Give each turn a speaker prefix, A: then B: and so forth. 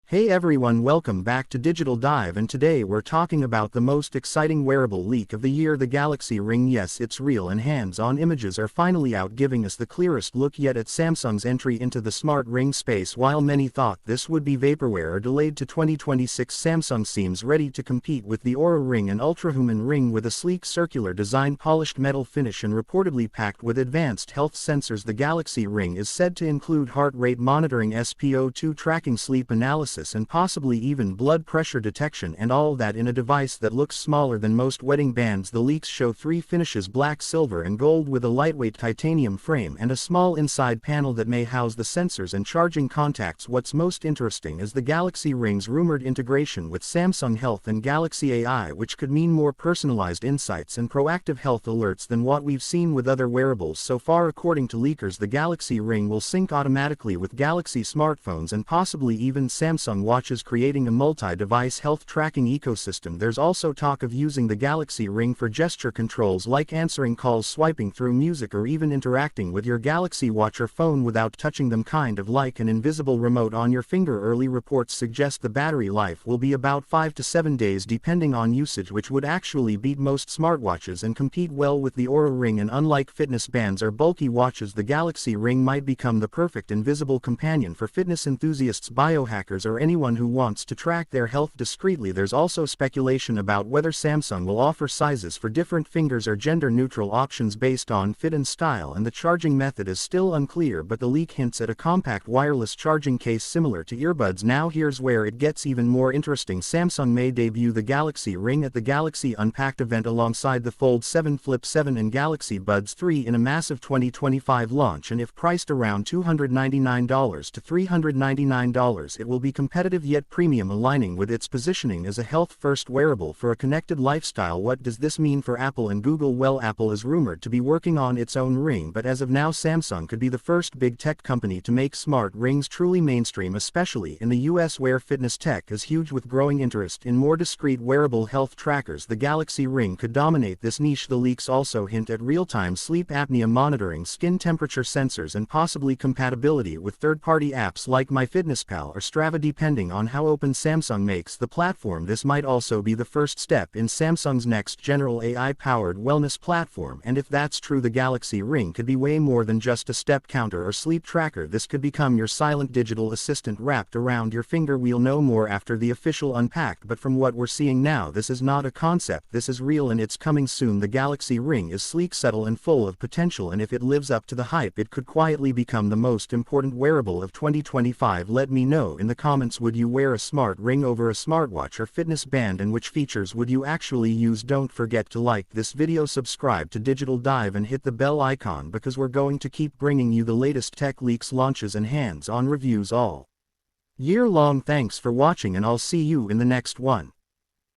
A: Hey everyone, welcome back to Digital Dive, and today we're talking about the most exciting wearable leak of the year, the Galaxy Ring. Yes, it's real, and hands-on images are finally out, giving us the clearest look yet at Samsung's entry into the smart ring space. While many thought this would be vaporware or delayed to 2026, Samsung seems ready to compete with the Oura Ring and Ultra. Human ring with a sleek circular design, polished metal finish, and reportedly packed with advanced health sensors. The Galaxy Ring is said to include heart rate monitoring, SpO2 tracking, sleep analysis, and possibly even blood pressure detection, and all that in a device that looks smaller than most wedding bands. The leaks show three finishes: black, silver, and gold, with a lightweight titanium frame and a small inside panel that may house the sensors and charging contacts. What's most interesting is the Galaxy Ring's rumored integration with Samsung Health and Galaxy AI, which could mean more personalized insights and proactive health alerts than what we've seen with other wearables so far. According to leakers, the Galaxy Ring will sync automatically with Galaxy smartphones and possibly even Samsung watches, creating a multi-device health tracking ecosystem. There's also talk of using the Galaxy Ring for gesture controls like answering calls, swiping through music, or even interacting with your Galaxy Watch or phone without touching them, kind of like an invisible remote on your finger. Early reports suggest the battery life will be about 5 to 7 days depending on usage, which would actually beat most smartwatches and compete well with the Oura Ring. And unlike fitness bands or bulky watches, the Galaxy Ring might become the perfect invisible companion for fitness enthusiasts, biohackers, or anyone who wants to track their health discreetly. There's also speculation about whether Samsung will offer sizes for different fingers or gender-neutral options based on fit and style, and the charging method is still unclear, but the leak hints at a compact wireless charging case similar to earbuds. Now here's where it gets even more interesting. Samsung may debut the Galaxy Ring at the Galaxy Unpacked event alongside the Fold 7, Flip 7, and Galaxy Buds 3 in a massive 2025 launch, and if priced around $299 to $399, it will be competitive yet premium, aligning with its positioning as a health-first wearable for a connected lifestyle. What does this mean for Apple and Google? Well, Apple is rumored to be working on its own ring, but as of now, Samsung could be the first big tech company to make smart rings truly mainstream, especially in the US, where fitness tech is huge. With growing interest in more discreet wearable health trackers, the Galaxy Ring could dominate this niche. The leaks also hint at real-time sleep apnea monitoring, skin temperature sensors, and possibly compatibility with third-party apps like MyFitnessPal or Strava, depending on how open Samsung makes the platform. This might also be the first step in Samsung's next general AI-powered wellness platform, and if that's true, the Galaxy Ring could be way more than just a step counter or sleep tracker. This could become your silent digital assistant wrapped around your finger. We'll know more after the official Unpacked, but from what we're seeing now, this is not a concept, this is real, and it's coming soon. The Galaxy Ring is sleek, subtle, and full of potential, and if it lives up to the hype, it could quietly become the most important wearable of 2025. Let me know in the comments, would you wear a smart ring over a smartwatch or fitness band, and which features would you actually use? Don't forget to like this video, subscribe to Digital Dive, and hit the bell icon, because we're going to keep bringing you the latest tech leaks, launches, and hands-on reviews all year long. Thanks for watching, and I'll see you in the next one.